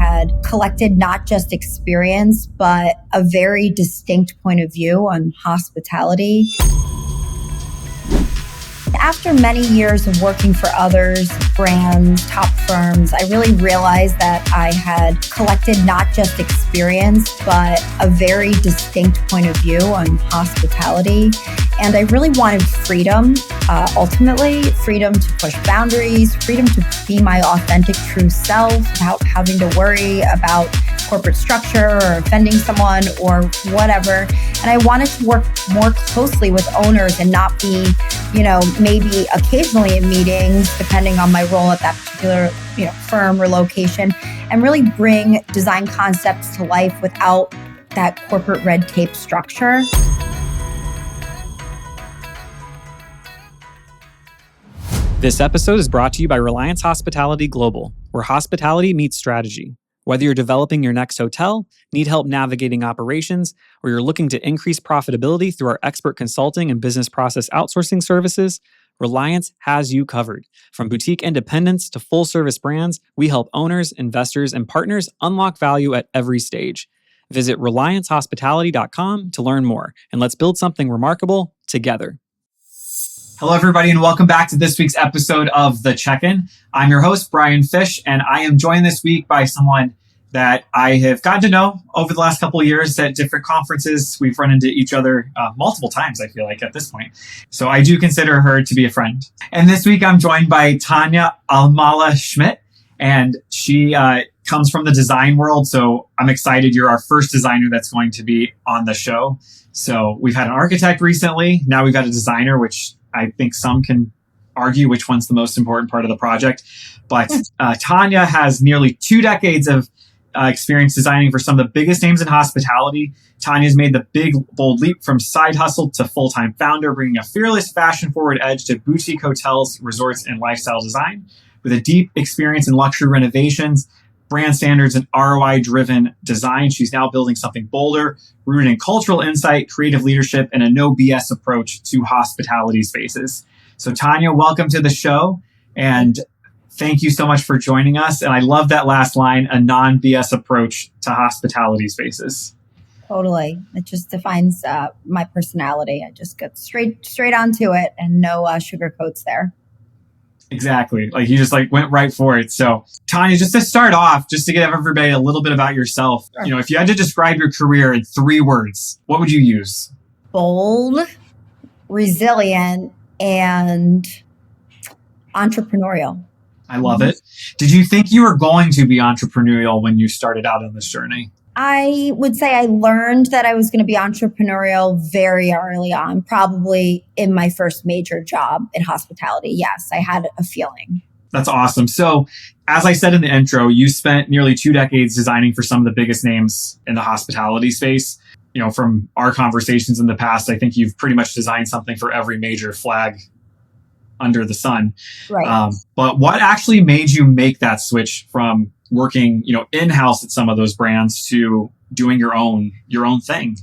had collected not just experience, but a very distinct point of view on hospitality. After many years of working for others, brands, top firms, I really realized that I had collected not just experience, but a very distinct point of view on hospitality. And I really wanted freedom, ultimately, freedom to push boundaries, freedom to be my authentic, true self without having to worry about corporate structure or offending someone or whatever. And I wanted to work more closely with owners and not be, maybe occasionally in meetings, depending on my role at that particular, firm or location, and really bring design concepts to life without that corporate red tape structure. This episode is brought to you by Reliance Hospitality Global, where hospitality meets strategy. Whether you're developing your next hotel, need help navigating operations, or you're looking to increase profitability through our expert consulting and business process outsourcing services, Reliance has you covered. From boutique independents to full-service brands, we help owners, investors, and partners unlock value at every stage. Visit RelianceHospitality.com to learn more, and let's build something remarkable together. Hello, everybody, and welcome back to this week's episode of The Check-In. I'm your host, Brian Fish, and I am joined this week by someone that I have gotten to know over the last couple of years at different conferences. We've run into each other multiple times, I feel like, at this point. So I do consider her to be a friend. And this week, I'm joined by Tonya Almallah Schmitt, and she comes from the design world. So I'm excited. You're our first designer that's going to be on the show. So we've had an architect recently. Now we've got a designer, which I think some can argue which one's the most important part of the project. But Tonya has nearly 2 decades of experience designing for some of the biggest names in hospitality. Tonya's made the big, bold leap from side hustle to full-time founder, bringing a fearless, fashion-forward edge to boutique hotels, resorts, and lifestyle design. With a deep experience in luxury renovations, brand standards, and ROI-driven design, she's now building something bolder, rooted in cultural insight, creative leadership, and a no BS approach to hospitality spaces. So Tonya, welcome to the show, and thank you so much for joining us. And I love that last line, a non-BS approach to hospitality spaces. Totally. It just defines my personality. I just get straight onto it and no sugarcoats there. Exactly. Like you just went right for it. So Tonya, just to start off, just to give everybody a little bit about yourself, Sure. If you had to describe your career in 3 words, what would you use? Bold, resilient, and entrepreneurial. I love it. Did you think you were going to be entrepreneurial when you started out on this journey? I would say I learned that I was going to be entrepreneurial very early on, probably in my first major job in hospitality. Yes, I had a feeling. That's awesome. So as I said in the intro, you spent nearly 2 decades designing for some of the biggest names in the hospitality space. From our conversations in the past, I think you've pretty much designed something for every major flag under the sun. Right. But what actually made you make that switch from working, in-house at some of those brands to doing your own thing?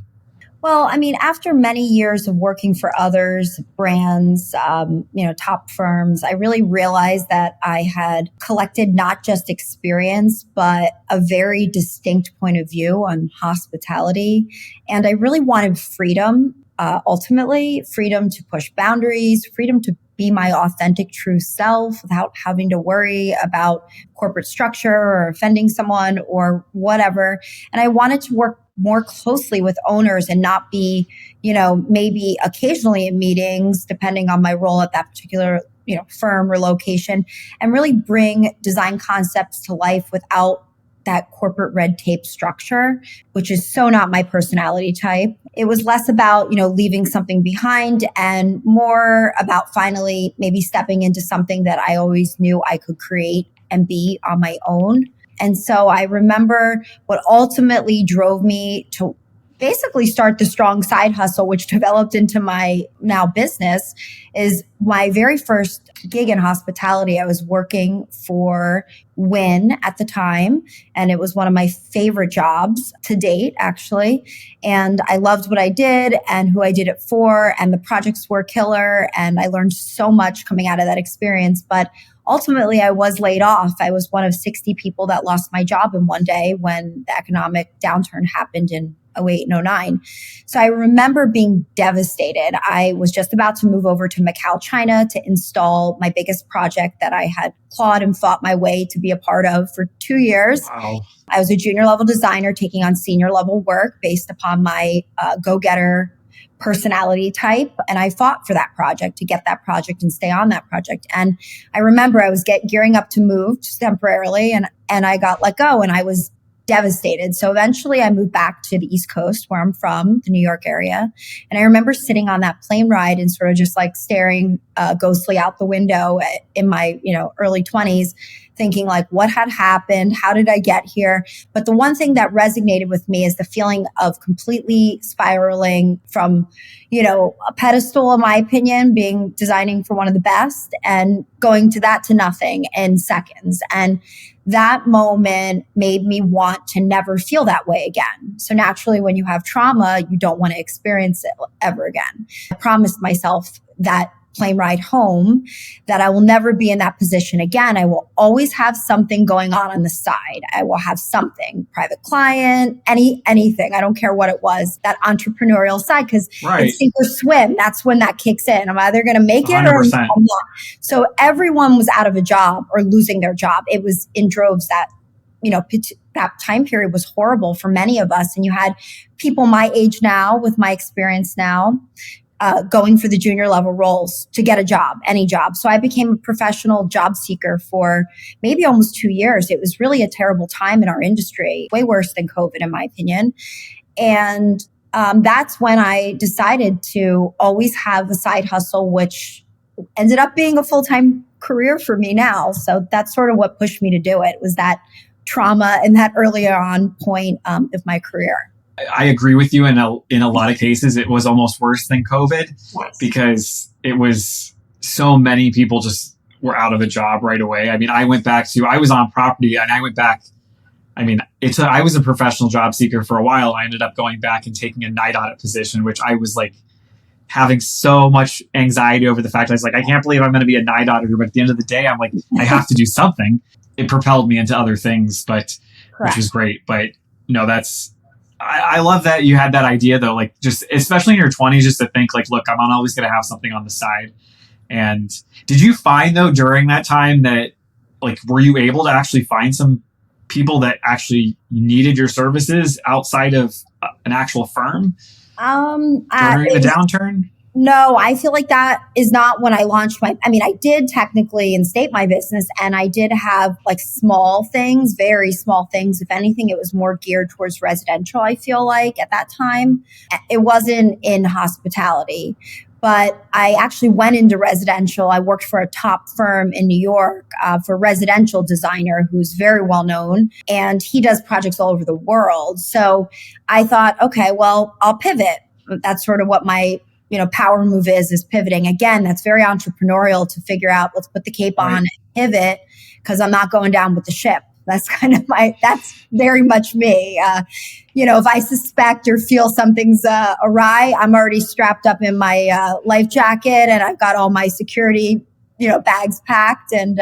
Well, I mean, after many years of working for others, brands, top firms, I really realized that I had collected not just experience, but a very distinct point of view on hospitality. And I really wanted freedom, ultimately, freedom to push boundaries, freedom to be my authentic, true self without having to worry about corporate structure or offending someone or whatever. And I wanted to work more closely with owners and not be, maybe occasionally in meetings, depending on my role at that particular, firm or location, and really bring design concepts to life without that corporate red tape structure, which is so not my personality type. It was less about, leaving something behind and more about finally maybe stepping into something that I always knew I could create and be on my own. And so I remember what ultimately drove me to basically start the strong side hustle, which developed into my now business, is my very first gig in hospitality. I was working for Wynn at the time, and it was one of my favorite jobs to date, actually. And I loved what I did and who I did it for, and the projects were killer, and I learned so much coming out of that experience. But ultimately I was laid off. I was one of 60 people that lost my job in one day when the economic downturn happened in 08 and 09. So I remember being devastated. I was just about to move over to Macau, China to install my biggest project that I had clawed and fought my way to be a part of for 2 years. Wow. I was a junior level designer taking on senior level work based upon my go-getter personality type. And I fought for that project to get that project and stay on that project. And I remember I was gearing up to move just temporarily and I got let go and I was devastated. So eventually I moved back to the East Coast where I'm from, the New York area. And I remember sitting on that plane ride and sort of just like staring ghostly out the window in my, early 20s, thinking like, what had happened? How did I get here? But the one thing that resonated with me is the feeling of completely spiraling from, a pedestal, in my opinion, designing for one of the best and going to nothing in seconds. And that moment made me want to never feel that way again. So naturally, when you have trauma, you don't want to experience it ever again. I promised myself that plane ride home that I will never be in that position again. I will always have something going on the side. I will have something, private client, anything. I don't care what it was, that entrepreneurial side, because it's sink or swim. That's when that kicks in. I'm either going to make it 100%. or I'm not. So everyone was out of a job or losing their job. It was in droves that that time period was horrible for many of us. And you had people my age now, with my experience now, going for the junior level roles to get a job, any job. So I became a professional job seeker for maybe almost 2 years. It was really a terrible time in our industry, way worse than COVID, in my opinion. And that's when I decided to always have a side hustle, which ended up being a full-time career for me now. So that's sort of what pushed me to do it, was that trauma and that earlier on point of my career. I agree with you. In a lot of cases, it was almost worse than COVID because it was so many people just were out of a job right away. I mean, I was on property and I went back. I mean, I was a professional job seeker for a while. I ended up going back and taking a night audit position, which I was like having so much anxiety over the fact I was like, I can't believe I'm going to be a night auditor. But at the end of the day, I'm like, I have to do something. It propelled me into other things, which was great. But I love that you had that idea though, like just especially in your 20s, just to think like, look, I'm always going to have something on the side. And did you find though during that time that like, were you able to actually find some people that actually needed your services outside of an actual firm during the downturn? No, I feel like that is not when I launched I did technically instate my business and I did have like small things, very small things. If anything, it was more geared towards residential, I feel like at that time. It wasn't in hospitality, but I actually went into residential. I worked for a top firm in New York for a residential designer who's very well known, and he does projects all over the world. So I thought, okay, well, I'll pivot. That's sort of what my power move is pivoting. Again, that's very entrepreneurial to figure out, let's put the cape on and pivot because I'm not going down with the ship. That's kind of that's very much me. If I suspect or feel something's awry, I'm already strapped up in my life jacket and I've got all my security, bags packed and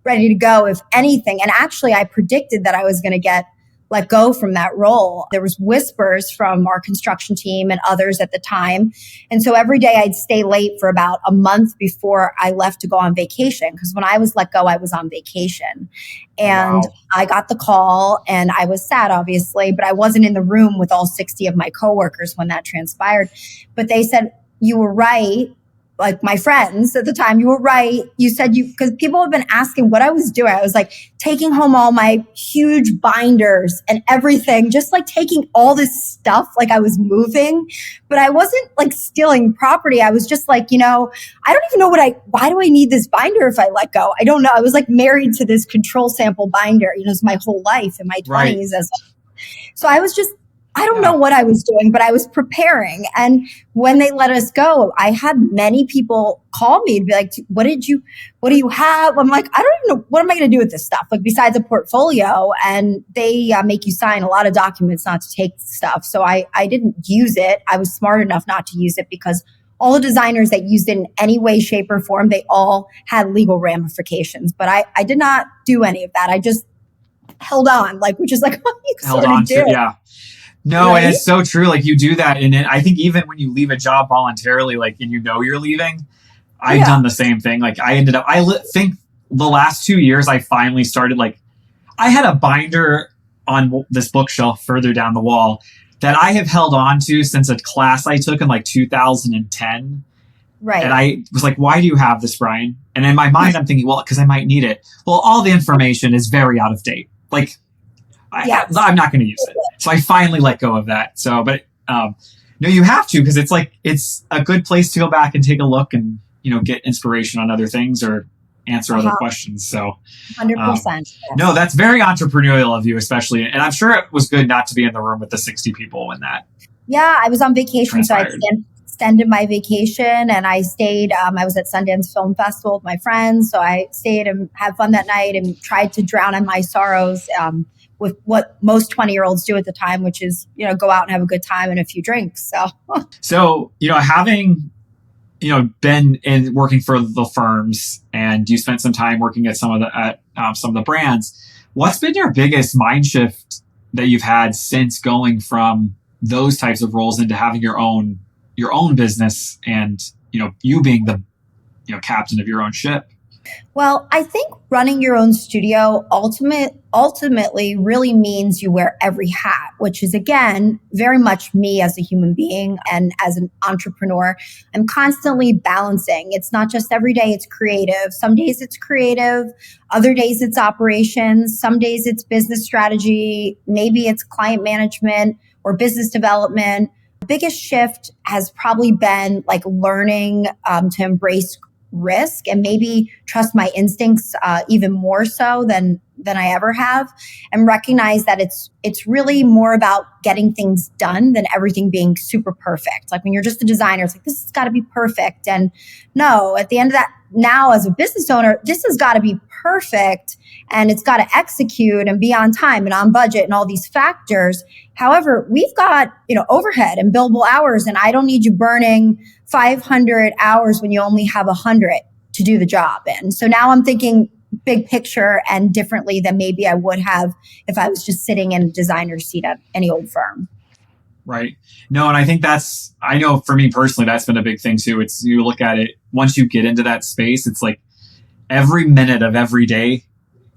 ready to go if anything. And actually I predicted that I was going to get let go from that role. There was whispers from our construction team and others at the time. And so every day I'd stay late for about a month before I left to go on vacation. Because when I was let go, I was on vacation. And I got the call and I was sad, obviously, but I wasn't in the room with all 60 of my coworkers when that transpired. But they said, you were right. Like my friends at the time, you were right. You said because people have been asking what I was doing. I was like taking home all my huge binders and everything, just like taking all this stuff, like I was moving, but I wasn't like stealing property. I was just like, I don't even know why do I need this binder if I let go? I don't know. I was like married to this control sample binder, it's my whole life in my 20s. So I was just, I don't know what I was doing, but I was preparing. And when they let us go, I had many people call me to be like, what do you have? I'm like, I don't even know. What am I going to do with this stuff? Like besides a portfolio, and they make you sign a lot of documents not to take stuff. So I didn't use it. I was smart enough not to use it because all the designers that used it in any way, shape, or form, they all had legal ramifications. But I did not do any of that. I just held on, which is like what you Held sort on of do. to, yeah. No, Right? and it's so true. Like you do that. And I think even when you leave a job voluntarily, and you're leaving, I've done the same thing. Like I think the last 2 years, I finally started, I had a binder on this bookshelf further down the wall that I have held on to since a class I took in 2010. Right. And I was like, why do you have this, Brian? And in my mind, I'm thinking, well, because I might need it. Well, all the information is very out of date. I'm not going to use it. So I finally let go of that. So, but no, you have to, because it's a good place to go back and take a look and, get inspiration on other things or answer other questions. So 100%. No, that's very entrepreneurial of you, especially. And I'm sure it was good not to be in the room with the 60 people when that. Yeah, I was on vacation. Transpired. So I extended my vacation and I stayed. I was at Sundance Film Festival with my friends. So I stayed and had fun that night and tried to drown in my sorrows with what most 20-year-olds do at the time, which is, go out and have a good time and a few drinks. So, having, been in working for the firms and you spent some time working at some of the brands, what's been your biggest mind shift that you've had since going from those types of roles into having your own business and, you being the, captain of your own ship? Well, I think running your own studio ultimately really means you wear every hat, which is, again, very much me as a human being and as an entrepreneur. I'm constantly balancing. It's not just every day it's creative. Some days it's creative. Other days it's operations. Some days it's business strategy. Maybe it's client management or business development. The biggest shift has probably been learning to embrace risk and maybe trust my instincts even more so than I ever have, and recognize that it's really more about getting things done than everything being super perfect. When you're just a designer, it's this has got to be perfect. And no, at the end of that, now as a business owner, this has got to be perfect and it's got to execute and be on time and on budget and all these factors. However, we've got, overhead and billable hours, and I don't need you burning 500 hours when you only have 100 to do the job in. So now I'm thinking big picture and differently than maybe I would have if I was just sitting in a designer's seat at any old firm. Right. No, and I think I know for me personally, that's been a big thing too. It's, you look at it, once you get into that space, it's every minute of every day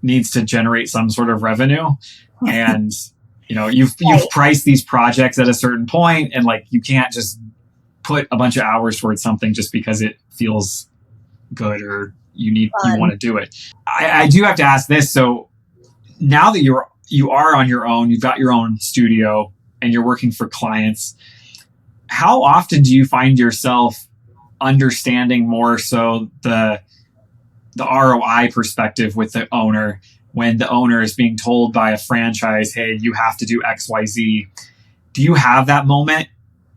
needs to generate some sort of revenue. And, you've priced these projects at a certain point, and you can't just put a bunch of hours towards something just because it feels good or you want to do it. I do have to ask this. So now that you are on your own, you've got your own studio and you're working for clients, how often do you find yourself understanding more so the ROI perspective with the owner, when the owner is being told by a franchise, hey, you have to do X, Y, Z? Do you have that moment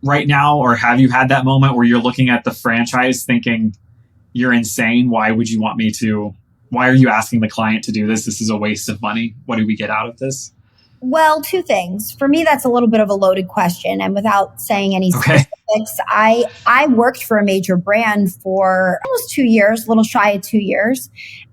right now, or have you had that moment where you're looking at the franchise thinking, you're insane? Why would you want me to? Why are you asking the client to do this? This is a waste of money. What do we get out of this? Well, two things. For me, that's a little bit of a loaded question. And without saying any specifics, I worked for a major brand for almost 2 years, a little shy of 2 years.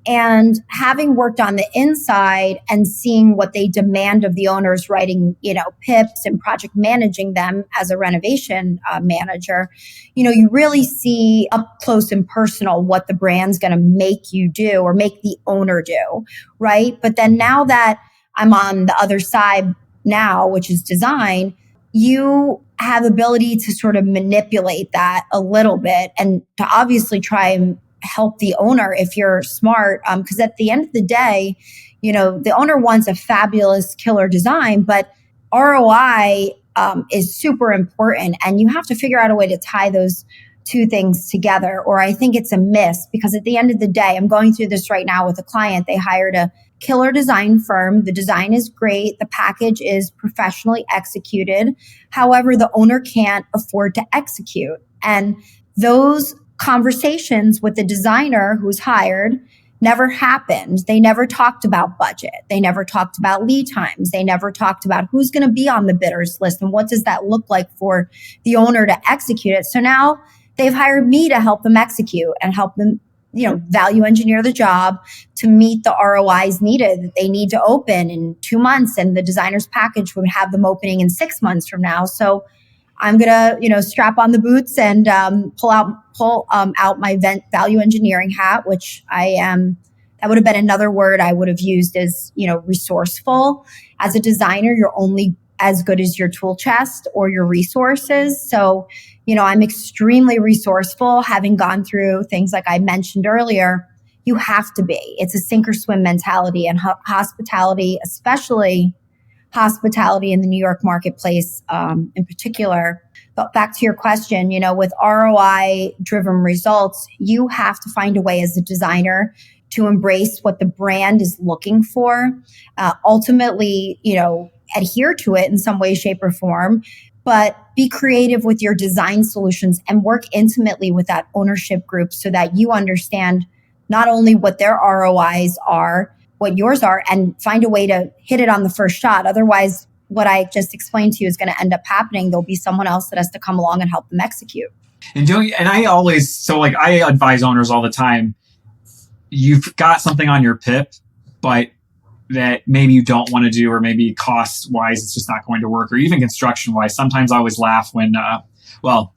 And having worked on the inside and seeing what they demand of the owners, writing, PIPs and project managing them as a renovation manager, you really see up close and personal what the brand's going to make you do or make the owner do, right? But then now that I'm on the other side now, which is design, you have ability to sort of manipulate that a little bit and to obviously try and help the owner if you're smart. Because at the end of the day, the owner wants a fabulous killer design, but ROI is super important. And you have to figure out a way to tie those two things together, or I think it's a miss. Because at the end of the day, I'm going through this right now with a client. They hired a killer design firm. The design is great. The package is professionally executed. However, the owner can't afford to execute. And those conversations with the designer who's hired never happened. They never talked about budget. They never talked about lead times. They never talked about who's going to be on the bidders list and what does that look like for the owner to execute it. So now they've hired me to help them execute and help them, value engineer the job to meet the ROIs needed that they need to open in 2 months. And the designer's package would have them opening in 6 months from now. So I'm going to, strap on the boots and pull out my value engineering hat, which I am. That would have been another word I would have used as, resourceful. As a designer, you're only as good as your tool chest or your resources. So, I'm extremely resourceful, having gone through things like I mentioned earlier. You have to be. It's a sink or swim mentality, and hospitality, especially hospitality in the New York marketplace in particular. But back to your question, with ROI-driven results, you have to find a way as a designer to embrace what the brand is looking for, ultimately, adhere to it in some way, shape, or form, but be creative with your design solutions and work intimately with that ownership group so that you understand not only what their ROIs are, what yours are, and find a way to hit it on the first shot. Otherwise, what I just explained to you is going to end up happening. There'll be someone else that has to come along and help them execute. I advise owners all the time, you've got something on your PIP, but that maybe you don't want to do, or maybe cost wise, it's just not going to work, or even construction wise. Sometimes I always laugh when, we'll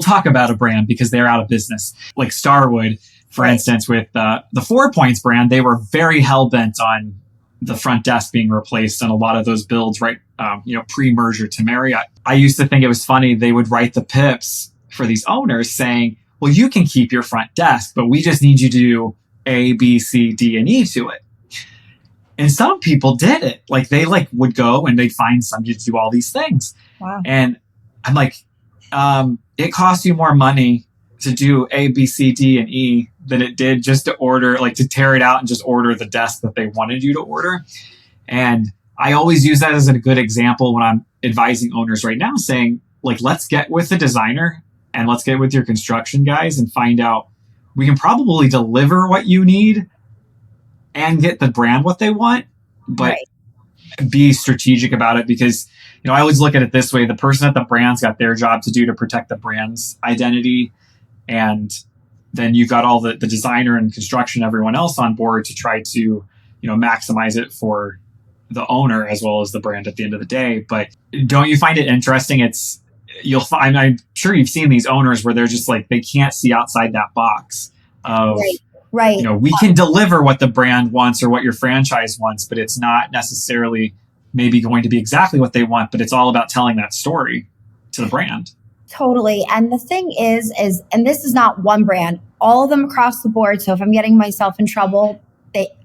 talk about a brand because they're out of business. Like Starwood, for instance, with the 4 Points brand, they were very hell bent on the front desk being replaced on a lot of those builds, right? Pre-merger to Marriott. I used to think it was funny. They would write the PIPs for these owners saying, well, you can keep your front desk, but we just need you to do A, B, C, D, and E to it. And some people did it. Like they would go and they'd find somebody to do all these things. Wow. And I'm like, it costs you more money to do A, B, C, D, and E than it did just to order, to tear it out and just order the desk that they wanted you to order. And I always use that as a good example when I'm advising owners right now, saying, let's get with the designer and let's get with your construction guys and find out, we can probably deliver what you need and get the brand what they want, but be strategic about it, because, I always look at it this way. The person at the brand's got their job to do to protect the brand's identity. And then you've got all the designer and construction, everyone else on board to try to, maximize it for the owner as well as the brand at the end of the day. But don't you find it interesting? I'm sure you've seen these owners where they're just they can't see outside that box of, right. We can deliver what the brand wants or what your franchise wants, but it's not necessarily maybe going to be exactly what they want, but it's all about telling that story to the brand. Totally. And the thing is, and this is not one brand, all of them across the board. So if I'm getting myself in trouble,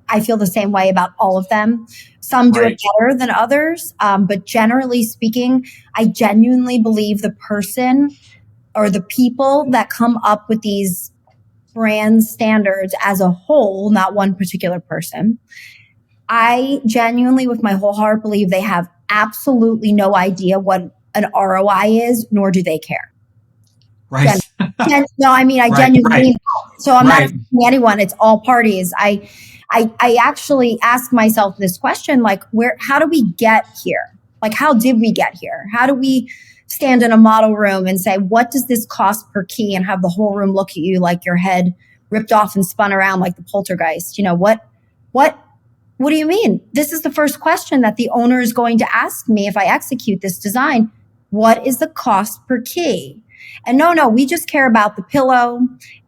I feel the same way about all of them. Some do it better than others. But generally speaking, I genuinely believe the person or the people that come up with these brand standards as a whole, not one particular person, I genuinely, with my whole heart, believe they have absolutely no idea what an ROI is, nor do they care. Right. I genuinely don't. So I'm not asking anyone. It's all parties. I actually ask myself this question, how do we get here? How did we get here? How do we stand in a model room and say, what does this cost per key, and have the whole room look at you like your head ripped off and spun around like the poltergeist? What do you mean? This is the first question that the owner is going to ask me if I execute this design. What is the cost per key? And no, we just care about the pillow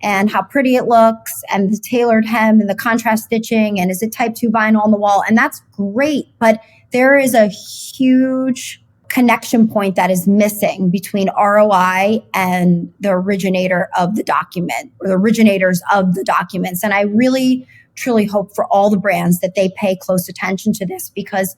and how pretty it looks and the tailored hem and the contrast stitching and is it type 2 vinyl on the wall? And that's great, but there is a huge connection point that is missing between ROI and the originator of the document or the originators of the documents. And I really, truly hope for all the brands that they pay close attention to this, because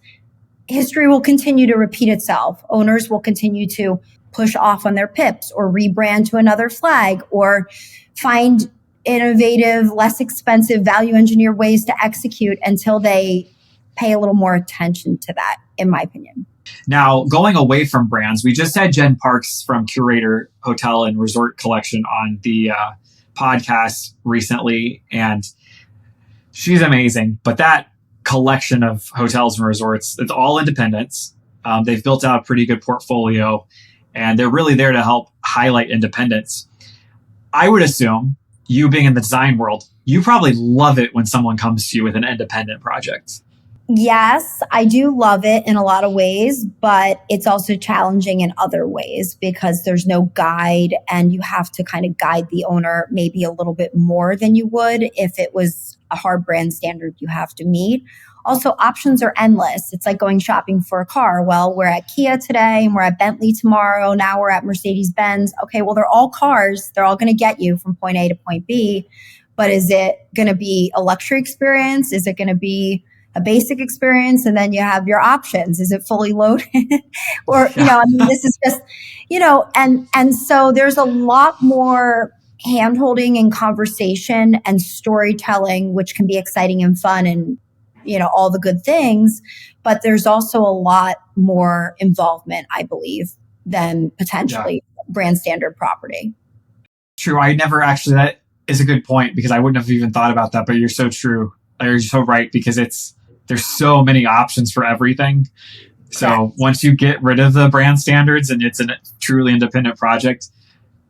history will continue to repeat itself. Owners will continue to push off on their PIPs or rebrand to another flag or find innovative, less expensive value engineer ways to execute until they pay a little more attention to that, in my opinion. Now, going away from brands, we just had Jen Parks from Curator Hotel and Resort Collection on the podcast recently, and she's amazing. But that collection of hotels and resorts, it's all independents. They've built out a pretty good portfolio, and they're really there to help highlight independence. I would assume, you being in the design world, you probably love it when someone comes to you with an independent project. Yes, I do love it in a lot of ways, but it's also challenging in other ways because there's no guide and you have to kind of guide the owner maybe a little bit more than you would if it was a hard brand standard you have to meet. Also, options are endless. It's like going shopping for a car. Well, we're at Kia today and we're at Bentley tomorrow. Now we're at Mercedes-Benz. Okay, well, they're all cars. They're all going to get you from point A to point B. But is it going to be a luxury experience? Is it going to be a basic experience? And then you have your options. Is it fully loaded? Or, this is just, and so there's a lot more handholding and conversation and storytelling, which can be exciting and fun and, all the good things. But there's also a lot more involvement, I believe, than potentially brand standard property. True. I never actually, that is a good point because I wouldn't have even thought about that, but you're so true. You're so right because there's so many options for everything. So once you get rid of the brand standards and it's a truly independent project,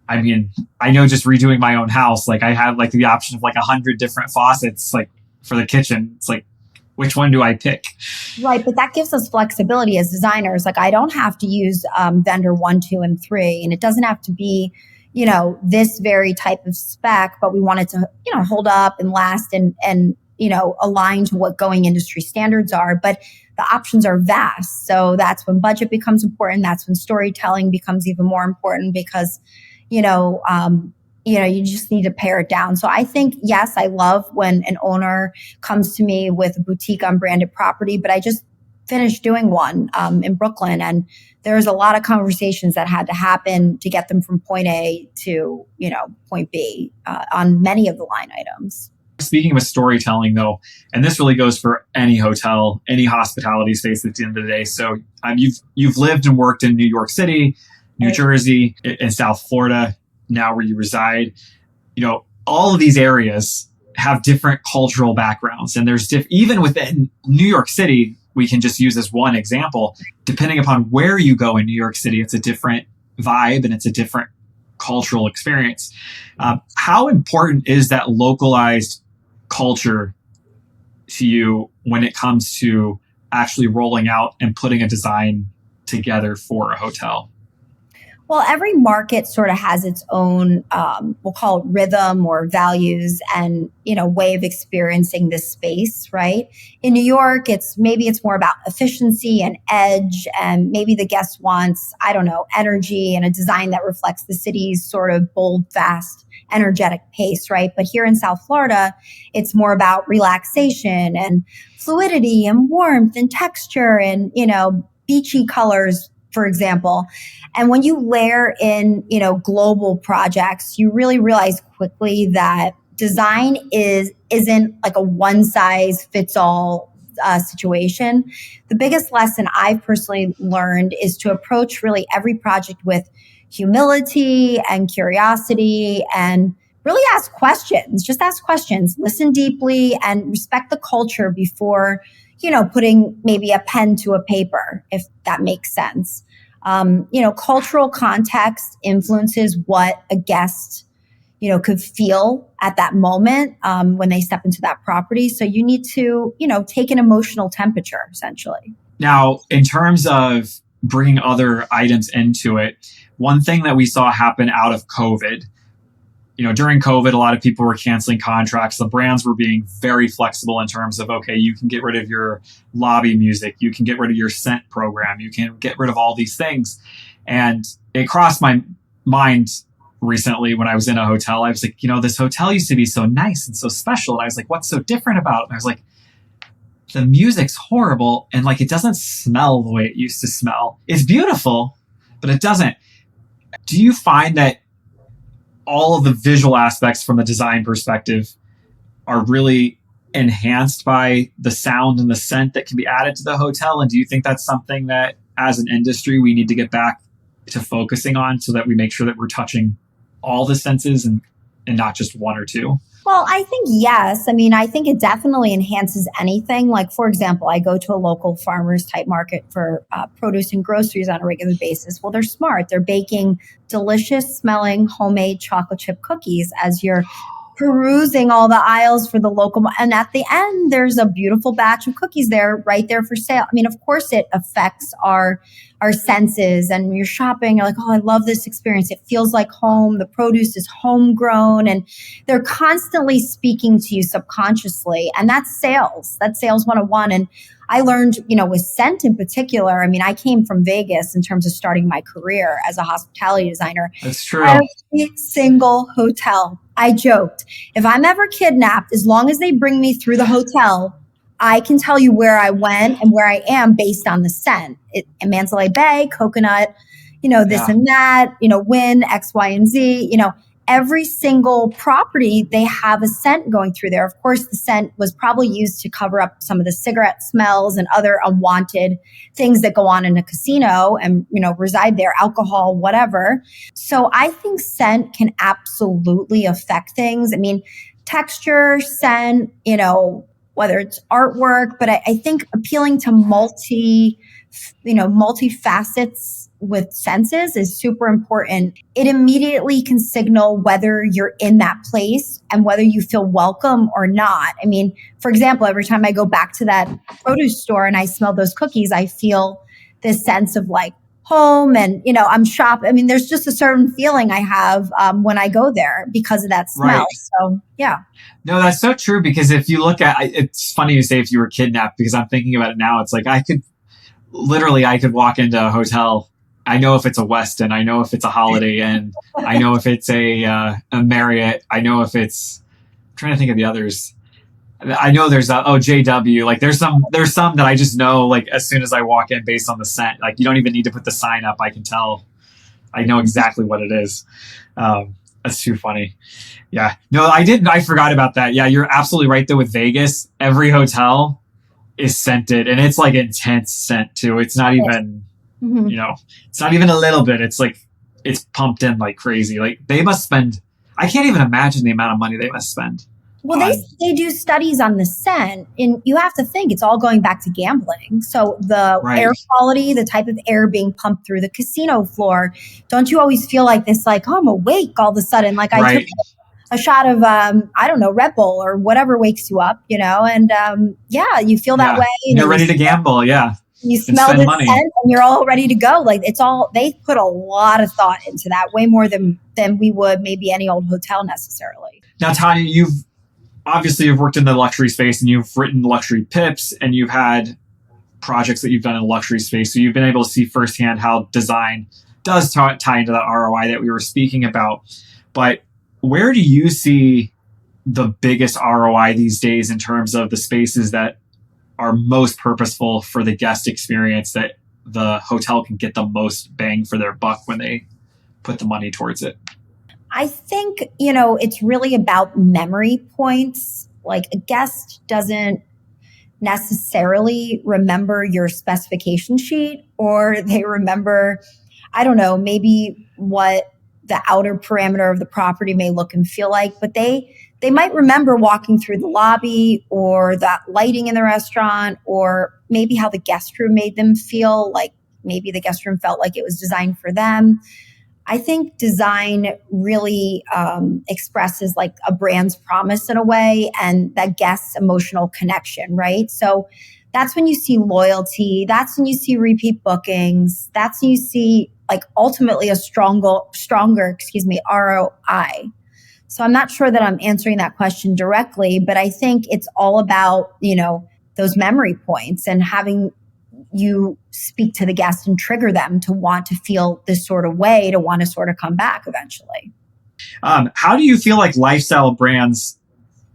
I mean, I know just redoing my own house, like I have like the option of like 100 different faucets, like for the kitchen. It's like, which one do I pick? Right. But that gives us flexibility as designers. Like I don't have to use vendor 1, 2, and 3, and it doesn't have to be, this very type of spec, but we want it to, hold up and last and align to what going industry standards are. But the options are vast. So that's when budget becomes important. That's when storytelling becomes even more important because, you just need to pare it down. So I think, yes, I love when an owner comes to me with a boutique unbranded property, but I just finished doing one in Brooklyn, and there's a lot of conversations that had to happen to get them from point A to, point B on many of the line items. Speaking of storytelling, though, and this really goes for any hotel, any hospitality space at the end of the day. So you've lived and worked in New York City, New Jersey, and South Florida, now where you reside. All of these areas have different cultural backgrounds, and there's even within New York City, we can just use as one example. Depending upon where you go in New York City, it's a different vibe and it's a different cultural experience. How important is that localized culture to you when it comes to actually rolling out and putting a design together for a hotel? Well, every market sort of has its own, we'll call it rhythm or values and, way of experiencing this space, right? In New York, it's more about efficiency and edge, and maybe the guest wants, energy and a design that reflects the city's sort of bold, fast, energetic pace, right? But here in South Florida, it's more about relaxation and fluidity and warmth and texture and, beachy colors, for example. And when you layer in, global projects, you really realize quickly that design isn't like a one size fits all situation. The biggest lesson I've personally learned is to approach really every project with humility and curiosity and really ask questions. Just ask questions, listen deeply, and respect the culture before, putting maybe a pen to a paper, if that makes sense. Cultural context influences what a guest, could feel at that moment when they step into that property. So you need to, take an emotional temperature, essentially. Now, in terms of bringing other items into it, one thing that we saw happen out of COVID, during COVID, a lot of people were canceling contracts. The brands were being very flexible in terms of, okay, you can get rid of your lobby music. You can get rid of your scent program. You can get rid of all these things. And it crossed my mind recently when I was in a hotel. I was like, this hotel used to be so nice and so special. And I was like, what's so different about it? And I was like, the music's horrible. And like, it doesn't smell the way it used to smell. It's beautiful, but it doesn't. Do you find that all of the visual aspects from a design perspective are really enhanced by the sound and the scent that can be added to the hotel? And do you think that's something that as an industry, we need to get back to focusing on so that we make sure that we're touching all the senses and not just one or two? Well, I think yes. I mean, I think it definitely enhances anything. Like, for example, I go to a local farmers type market for produce and groceries on a regular basis. Well, they're smart. They're baking delicious smelling homemade chocolate chip cookies as you're perusing all the aisles for the local. And at the end, there's a beautiful batch of cookies there, right there for sale. I mean, of course, it affects our senses, and you're shopping, you're like, oh, I love this experience. It feels like home. The produce is homegrown, and they're constantly speaking to you subconsciously. And that's sales. That's sales 101. And I learned, with scent in particular, I mean, I came from Vegas in terms of starting my career as a hospitality designer. That's true. Every single hotel, I joked, if I'm ever kidnapped, as long as they bring me through the hotel, I can tell you where I went and where I am based on the scent. Mandalay Bay, coconut, this and that, Wynn, X, Y, and Z, every single property, they have a scent going through there. Of course, the scent was probably used to cover up some of the cigarette smells and other unwanted things that go on in a casino and, reside there, alcohol, whatever. So I think scent can absolutely affect things. I mean, texture, scent, whether it's artwork, but I think appealing to multifacets with senses is super important. It immediately can signal whether you're in that place and whether you feel welcome or not. I mean, for example, every time I go back to that produce store and I smell those cookies, I feel this sense of like home and, I'm shopping. I mean, there's just a certain feeling I have when I go there because of that smell. Right. So, yeah. No, that's so true, because if you look at, it's funny you say if you were kidnapped, because I'm thinking about it now. It's like I could walk into a hotel. I know if it's a Westin, I know if it's a Holiday Inn, I know if it's a Marriott, I know if it's, I'm trying to think of the others. I know there's JW. Like there's some that I just know, like as soon as I walk in based on the scent. Like you don't even need to put the sign up. I can tell. I know exactly what it is. That's too funny. Yeah. No, I forgot about that. Yeah, you're absolutely right though with Vegas. Every hotel is scented, and it's like intense scent too. It's not even it's not even a little bit. It's like it's pumped in like crazy. Like they must spend, I can't even imagine the amount of money they must spend. Well, they do studies on the scent, and you have to think it's all going back to gambling. So the air quality, the type of air being pumped through the casino floor, don't you always feel like this, like, oh, I'm awake all of a sudden? Like I took a shot of, Red Bull or whatever wakes you up, and you feel that way. You're ready to gamble, yeah. You smell the scent and you're all ready to go. Like they put a lot of thought into that, way more than we would maybe any old hotel necessarily. Now, Tonya, you've worked in the luxury space, and you've written luxury pips, and you've had projects that you've done in the luxury space. So you've been able to see firsthand how design does tie into that ROI that we were speaking about. But where do you see the biggest ROI these days in terms of the spaces that are most purposeful for the guest experience, that the hotel can get the most bang for their buck when they put the money towards it? I think, it's really about memory points. Like a guest doesn't necessarily remember your specification sheet, or they remember, I don't know, maybe what the outer parameter of the property may look and feel like, but they might remember walking through the lobby or the lighting in the restaurant, or maybe how the guest room made them feel, like maybe the guest room felt like it was designed for them. I think design really expresses like a brand's promise in a way, and that guest's emotional connection, right? So that's when you see loyalty. That's when you see repeat bookings. That's when you see like ultimately a stronger, ROI. So I'm not sure that I'm answering that question directly, but I think it's all about, those memory points and having you speak to the guest and trigger them to want to feel this sort of way, to want to sort of come back eventually. How do you feel like lifestyle brands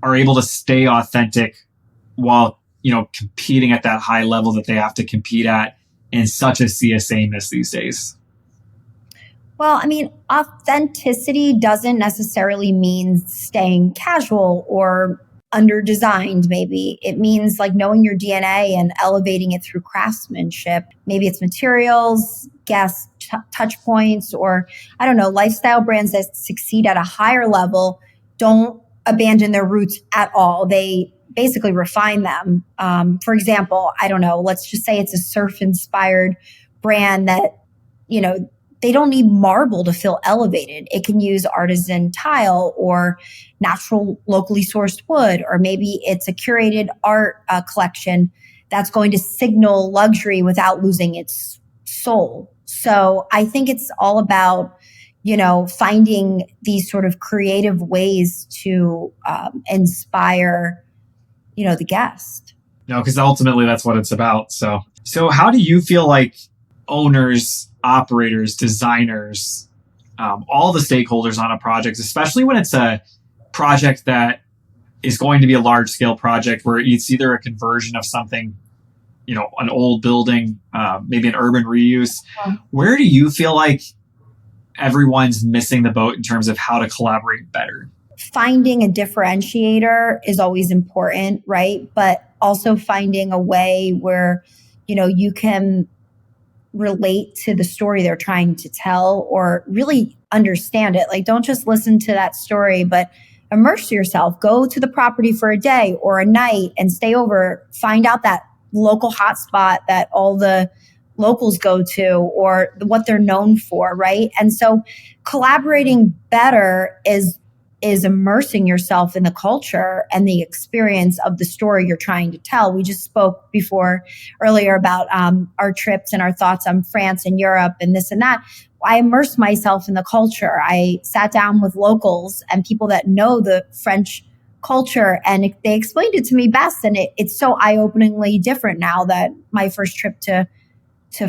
are able to stay authentic while, competing at that high level that they have to compete at in such a sea of sameness these days? Well, I mean, authenticity doesn't necessarily mean staying casual or under-designed. Maybe it means like knowing your DNA and elevating it through craftsmanship. Maybe it's materials, guest touch points, or I don't know, lifestyle brands that succeed at a higher level don't abandon their roots at all. They basically refine them. For example, I don't know, let's just say it's a surf inspired brand that, you know, they don't need marble to feel elevated. It can use artisan tile or natural, locally sourced wood, or maybe it's a curated art collection that's going to signal luxury without losing its soul. So I think it's all about, you know, finding these sort of creative ways to inspire, you know, the guest. No, because ultimately that's what it's about. So how do you feel like owners, operators, designers, all the stakeholders on a project, especially when it's a project that is going to be a large scale project where it's either a conversion of something, you know, an old building, maybe an urban reuse. Where do you feel like everyone's missing the boat in terms of how to collaborate better? Finding a differentiator is always important, right? But also finding a way where, you know, you can relate to the story they're trying to tell or really understand it. Like, don't just listen to that story, but immerse yourself. Go to the property for a day or a night and stay over. Find out that local hotspot that all the locals go to or what they're known for, right? And so collaborating better is immersing yourself in the culture and the experience of the story you're trying to tell. We just spoke earlier about our trips and our thoughts on France and Europe and this and that. I immersed myself in the culture. I sat down with locals and people that know the French culture, and they explained it to me best. And it's so eye-openingly different now that my first trip to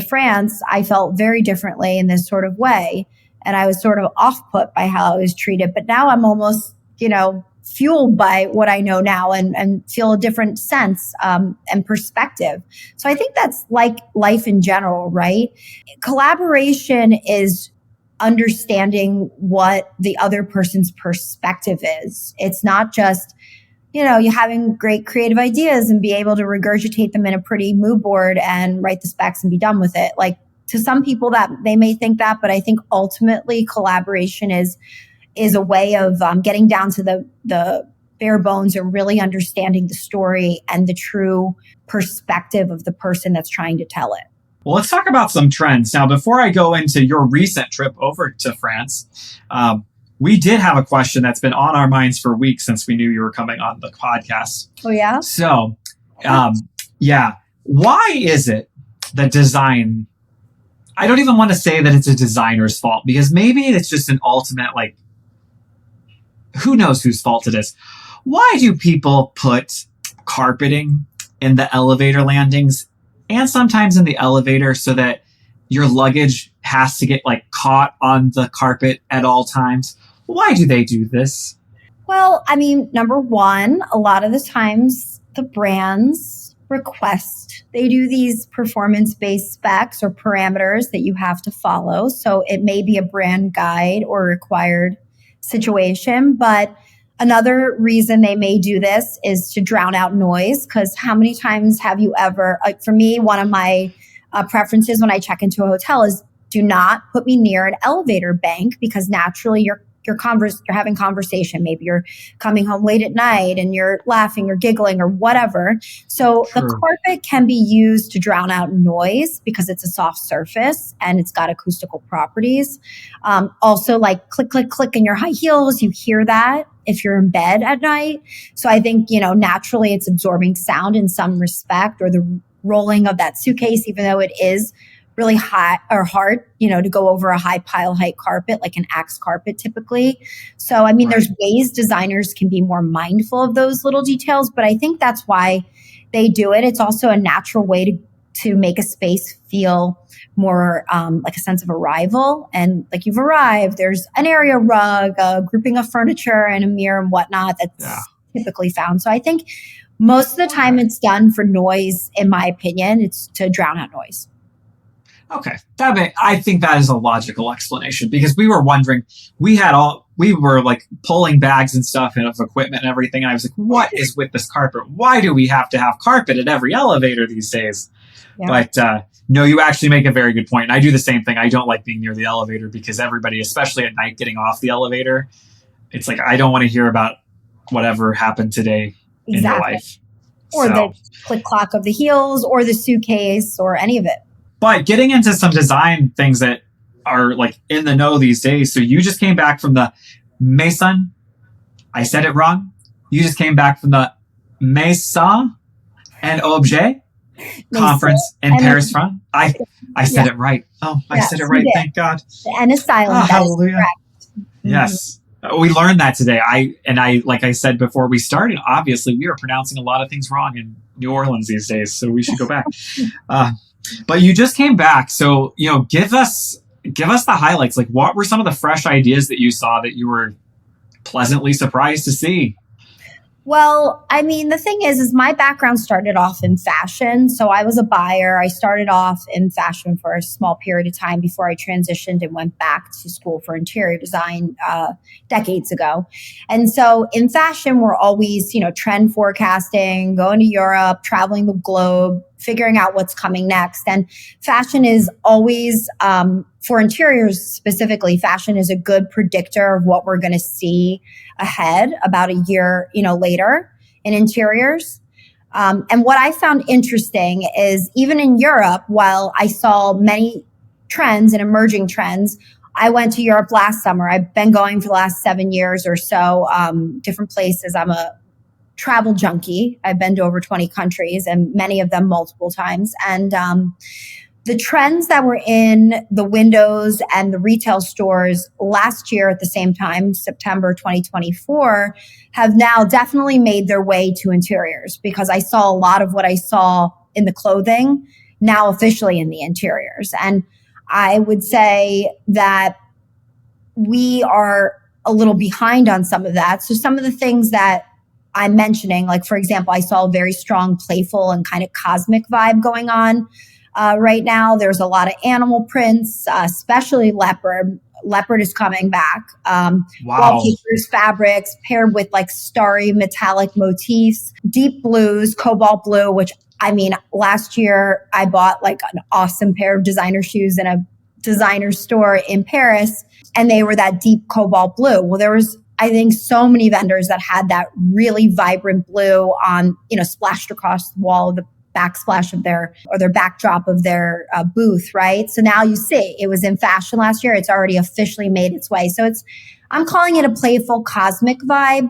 France, I felt very differently in this sort of way. And I was sort of off-put by how I was treated. But now I'm almost, you know, fueled by what I know now and feel a different sense and perspective. So I think that's like life in general, right? Collaboration is understanding what the other person's perspective is. It's not just, you know, you having great creative ideas and be able to regurgitate them in a pretty mood board and write the specs and be done with it. Like, to some people that they may think that, but I think ultimately collaboration is a way of getting down to the bare bones and really understanding the story and the true perspective of the person that's trying to tell it. Well, let's talk about some trends. Now, before I go into your recent trip over to France, we did have a question that's been on our minds for weeks since we knew you were coming on the podcast. Oh, yeah? So, yeah. Why is it that design... I don't even want to say that it's a designer's fault, because maybe it's just an ultimate, like, who knows whose fault it is. Why do people put carpeting in the elevator landings and sometimes in the elevator so that your luggage has to get like caught on the carpet at all times? Why do they do this? Well, I mean, number one, a lot of the times the brands request, they do these performance-based specs or parameters that you have to follow. So it may be a brand guide or required situation, but another reason they may do this is to drown out noise. Because how many times have you ever, like for me, one of my preferences when I check into a hotel is do not put me near an elevator bank, because naturally you're having conversation. Maybe you're coming home late at night and you're laughing or giggling or whatever. So True. The carpet can be used to drown out noise because it's a soft surface and it's got acoustical properties. Also, like click, click, click in your high heels, you hear that if you're in bed at night. So I think, you know, naturally it's absorbing sound in some respect, or the rolling of that suitcase, even though it is really high or hard, you know, to go over a high pile height carpet, like an Axe carpet typically. So, I mean, Right. There's ways designers can be more mindful of those little details, but I think that's why they do it. It's also a natural way to make a space feel more like a sense of arrival. And like you've arrived, there's an area rug, a grouping of furniture and a mirror and whatnot that's typically found. So I think most of the time it's done for noise, in my opinion. It's to drown out noise. Okay. I think that is a logical explanation, because we were wondering, we were like pulling bags and stuff and of equipment and everything. And I was like, what is with this carpet? Why do we have to have carpet at every elevator these days? Yeah. But no, you actually make a very good point. And I do the same thing. I don't like being near the elevator because everybody, especially at night, getting off the elevator, it's like, I don't want to hear about whatever happened today in your life. Or the click clock of the heels or the suitcase or any of it. But getting into some design things that are like in the know these days. So you just came back from the Maison. I said it wrong. You just came back from the Maison Objet conference in Paris, France. I said it right. Oh, I said it right. Thank God. And it's silent. Hallelujah. Yes. We learned that today. I like I said before we started, obviously we are pronouncing a lot of things wrong in New Orleans these days. So we should go back. But you just came back. So, give us the highlights. Like, what were some of the fresh ideas that you saw that you were pleasantly surprised to see? Well, I mean, the thing is my background started off in fashion. So I was a buyer. I started off in fashion for a small period of time before I transitioned and went back to school for interior design decades ago. And so in fashion, we're always, trend forecasting, going to Europe, traveling the globe, figuring out what's coming next. And fashion is always, for interiors specifically, fashion is a good predictor of what we're going to see ahead about a year, later in interiors. And what I found interesting is even in Europe, while I saw many trends and emerging trends, I went to Europe last summer. I've been going for the last 7 years or so, different places. I'm a travel junkie. I've been to over 20 countries and many of them multiple times. And the trends that were in the windows and the retail stores last year at the same time, September 2024, have now definitely made their way to interiors, because I saw a lot of what I saw in the clothing now officially in the interiors. And I would say that we are a little behind on some of that. So some of the things that I'm mentioning, like, for example, I saw a very strong playful and kind of cosmic vibe going on. Right now, there's a lot of animal prints, especially leopard. Leopard is coming back. Wallpapers, fabrics paired with like starry metallic motifs, deep blues, cobalt blue, which I mean, last year I bought like an awesome pair of designer shoes in a designer store in Paris, and they were that deep cobalt blue. Well, there was, I think, so many vendors that had that really vibrant blue on, splashed across the wall of the backsplash of their backdrop of their booth, right? So now you see it was in fashion last year. It's already officially made its way. So I'm calling it a playful cosmic vibe.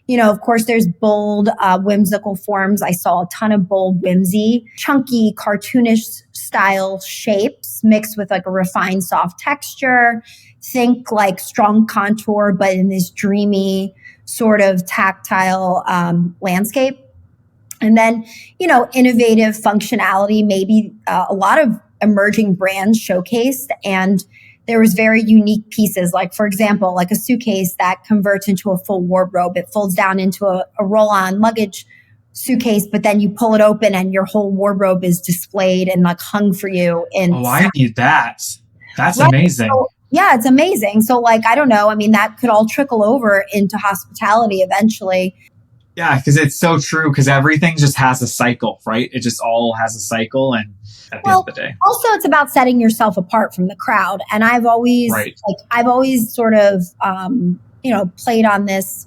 Of course, there's bold, whimsical forms. I saw a ton of bold, whimsy, chunky, cartoonish style shapes mixed with like a refined, soft texture. Think like strong contour, but in this dreamy sort of tactile landscape. And then, innovative functionality, maybe a lot of emerging brands showcased. And there was very unique pieces, like, for example, like a suitcase that converts into a full wardrobe. It folds down into a roll-on luggage suitcase, but then you pull it open and your whole wardrobe is displayed and like hung for you. I need that. That's right. Amazing. So, yeah, it's amazing. So like, I don't know. I mean, that could all trickle over into hospitality eventually. Yeah, because it's so true, because everything just has a cycle, right? It just all has a cycle. And at the end of the day. Also, it's about setting yourself apart from the crowd. And I've always, sort of, played on this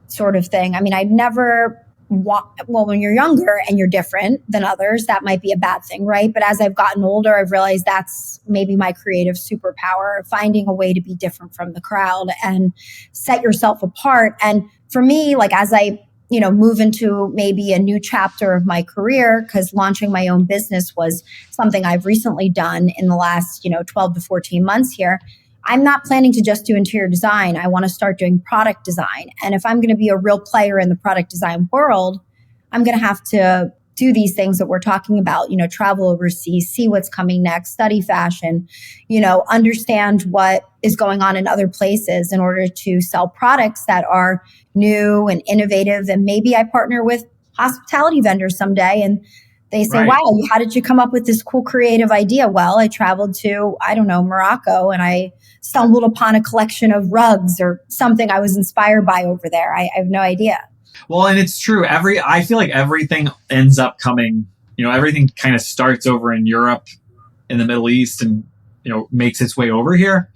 sort of thing. I mean, I've never, when you're younger and you're different than others, that might be a bad thing, right? But as I've gotten older, I've realized that's maybe my creative superpower, finding a way to be different from the crowd and set yourself apart. And for me, like, as I move into maybe a new chapter of my career, because launching my own business was something I've recently done in the last, 12 to 14 months here. I'm not planning to just do interior design. I want to start doing product design. And if I'm going to be a real player in the product design world, I'm going to have to do these things that we're talking about, travel overseas, see what's coming next, study fashion, understand what is going on in other places in order to sell products that are new and innovative. And maybe I partner with hospitality vendors someday and they say, right, wow, how did you come up with this cool creative idea? Well, I traveled to, Morocco, and I stumbled upon a collection of rugs or something I was inspired by over there. I have no idea. Well, and it's true. I feel like everything ends up coming, everything kind of starts over in Europe, in the Middle East, and, makes its way over here.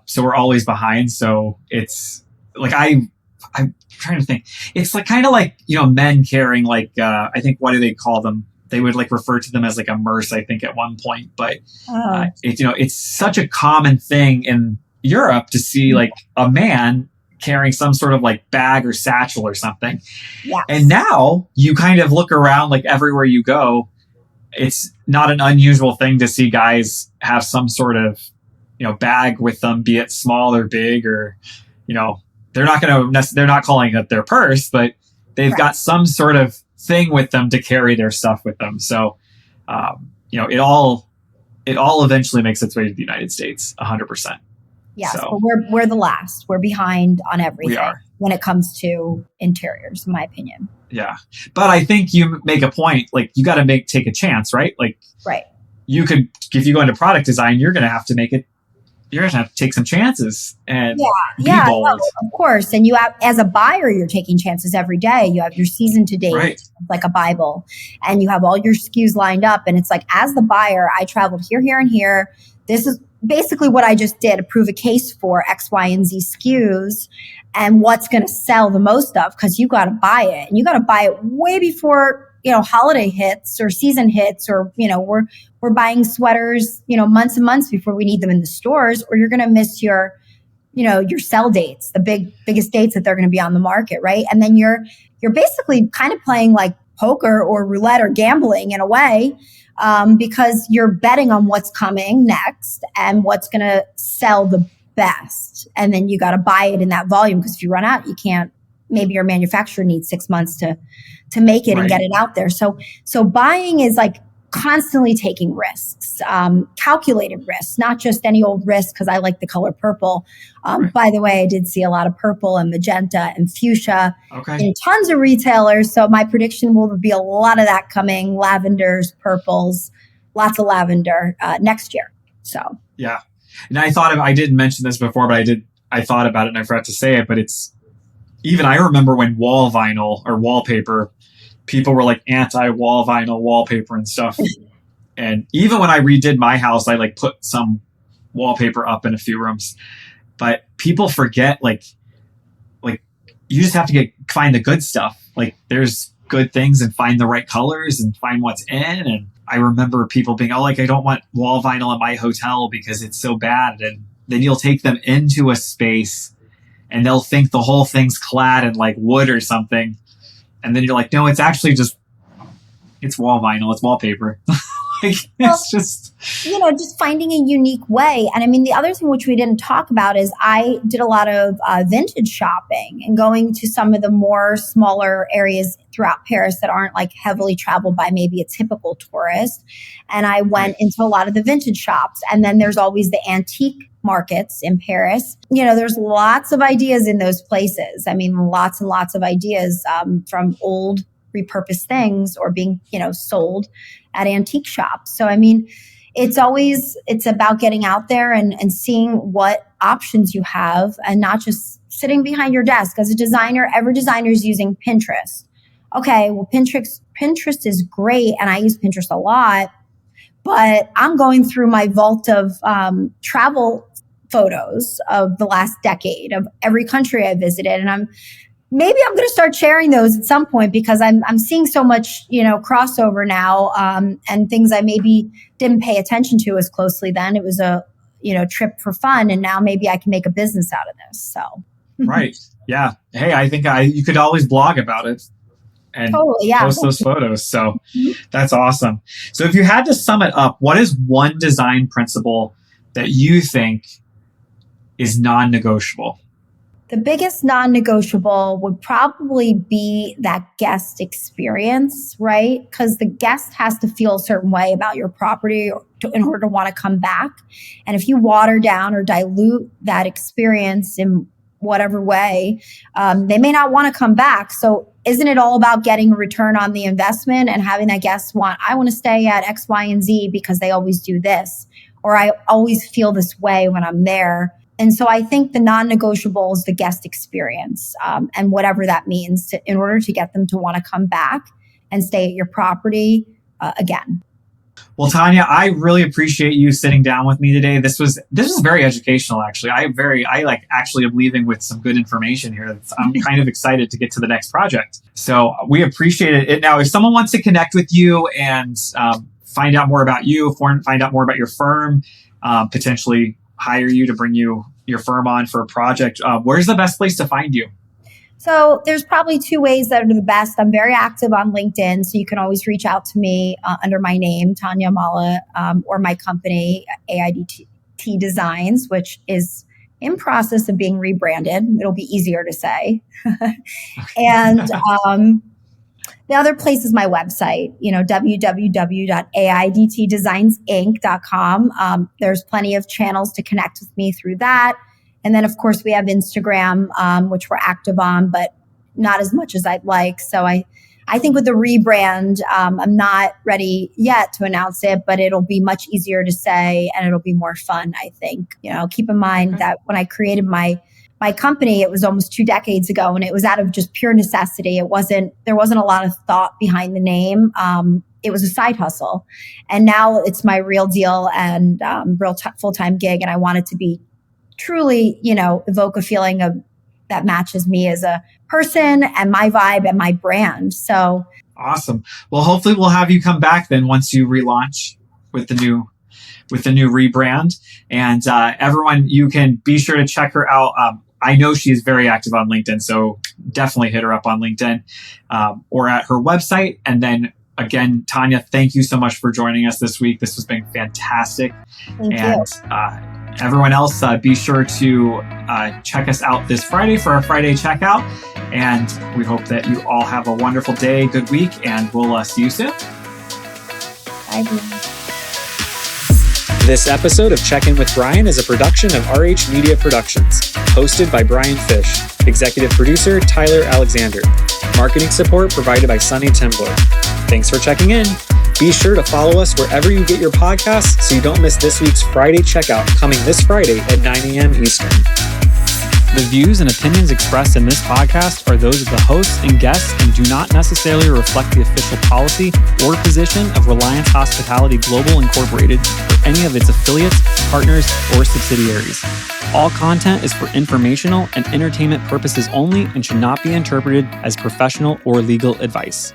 So we're always behind. So it's like, I'm trying to think. It's like kind of like, men carrying like, I think, what do they call them? They would like refer to them as like a merce, I think, at one point. But it's such a common thing in Europe to see like a man carrying some sort of like bag or satchel or something. Yes. And now you kind of look around, like everywhere you go, it's not an unusual thing to see guys have some sort of, bag with them, be it small or big, or, they're not calling it their purse, but they've got some sort of thing with them to carry their stuff with them. So, it all eventually makes its way to the United States, 100%. Yes, so, but we're the last. We're behind on everything. We are. When it comes to interiors, in my opinion. Yeah. But I think you make a point, like you got to take a chance, right? Like, right. You could, if you go into product design, you're going to have to take some chances and be bold. No, of course. And you have, as a buyer, you're taking chances every day. You have your season to date, right, like a Bible, and you have all your SKUs lined up. And it's like, as the buyer, I traveled here, here, and here. This is basically what I just did, prove a case for X, Y, and Z SKUs and what's going to sell the most of, because you got to buy it, and you got to buy it way before, holiday hits or season hits, or, we're buying sweaters, months and months before we need them in the stores, or you're going to miss your sell dates, the biggest dates that they're going to be on the market. Right. And then you're basically kind of playing like poker or roulette or gambling in a way, because you're betting on what's coming next and what's going to sell the best. And then you got to buy it in that volume, because if you run out, you can't. Maybe your manufacturer needs 6 months to make it and get it out there. So buying is like constantly taking risks, calculated risks, not just any old risk because I like the color purple. By the way, I did see a lot of purple and magenta and fuchsia in tons of retailers. So my prediction will be a lot of that coming, lavenders, purples, lots of lavender next year. So yeah. And I didn't mention this before, but I thought about it and I forgot to say it, but I remember when wall vinyl or wallpaper, people were like anti-wall vinyl wallpaper and stuff. And even when I redid my house, I like put some wallpaper up in a few rooms. But people forget, like you just have to find the good stuff. Like there's good things, and find the right colors and find what's in. And I remember people being, I don't want wall vinyl in my hotel because it's so bad. And then you'll take them into a space and they'll think the whole thing's clad in like wood or something. And then you're like, no, it's actually it's wall vinyl, it's wallpaper. It's just finding a unique way. And I mean, the other thing which we didn't talk about is I did a lot of vintage shopping and going to some of the more smaller areas throughout Paris that aren't like heavily traveled by maybe a typical tourist. And I went into a lot of the vintage shops. And then there's always the antique markets in Paris. There's lots of ideas in those places. I mean, lots and lots of ideas from old repurposed things or being, sold at antique shops. So, I mean, it's about getting out there and seeing what options you have and not just sitting behind your desk. As a designer, every designer is using Pinterest. Okay, well, Pinterest is great, and I use Pinterest a lot, but I'm going through my vault of travel photos of the last decade of every country I visited, and I'm going to start sharing those at some point, because I'm seeing so much crossover now, and things I maybe didn't pay attention to as closely then. It was a trip for fun, and now maybe I can make a business out of this. So right, yeah. Hey, I think you could always blog about it and post those photos. So that's awesome. So if you had to sum it up, what is one design principle that you think is non-negotiable? The biggest non-negotiable would probably be that guest experience, right? Because the guest has to feel a certain way about your property in order to want to come back. And if you water down or dilute that experience in whatever way, they may not want to come back. So isn't it all about getting a return on the investment and having that guest I want to stay at X, Y, and Z because they always do this, or I always feel this way when I'm there. And so I think the non-negotiable is the guest experience, and whatever that means in order to get them to want to come back and stay at your property again. Well, Tonya, I really appreciate you sitting down with me today. This was very educational, actually. I like actually am leaving with some good information here. I'm kind of excited to get to the next project. So we appreciate it. Now, if someone wants to connect with you and find out more about you, find out more about your firm, potentially hire you to bring your firm on for a project, where's the best place to find you? So there's probably two ways that are the best. I'm very active on LinkedIn, so you can always reach out to me under my name, Tonya Almallah, or my company, AIDT Designs, which is in process of being rebranded. It'll be easier to say. And the other place is my website, www.aidtdesignsinc.com. There's plenty of channels to connect with me through that. And then, of course, we have Instagram, which we're active on, but not as much as I'd like. So I think with the rebrand, I'm not ready yet to announce it, but it'll be much easier to say and it'll be more fun, I think. Keep in mind that when I created my company, it was almost 2 decades ago, and it was out of just pure necessity. There wasn't a lot of thought behind the name. It was a side hustle. And now it's my real deal and real full-time gig. And I want it to be truly, evoke a feeling of that matches me as a person and my vibe and my brand. So awesome. Well, hopefully we'll have you come back then once you relaunch with the new rebrand. And everyone, you can be sure to check her out. I know she's very active on LinkedIn, so definitely hit her up on LinkedIn or at her website. And then again, Tonya, thank you so much for joining us this week. This has been fantastic. Thank you. Everyone else, be sure to check us out this Friday for our Friday checkout. And we hope that you all have a wonderful day, good week, and we'll see you soon. Bye. This episode of Check In with Brian is a production of RH Media Productions, hosted by Brian Fish, executive producer Tyler Alexander, marketing support provided by Sunny Timbler. Thanks for checking in. Be sure to follow us wherever you get your podcasts so you don't miss this week's Friday checkout coming this Friday at 9 a.m. Eastern. The views and opinions expressed in this podcast are those of the hosts and guests and do not necessarily reflect the official policy or position of Reliance Hospitality Global Incorporated or any of its affiliates, partners, or subsidiaries. All content is for informational and entertainment purposes only and should not be interpreted as professional or legal advice.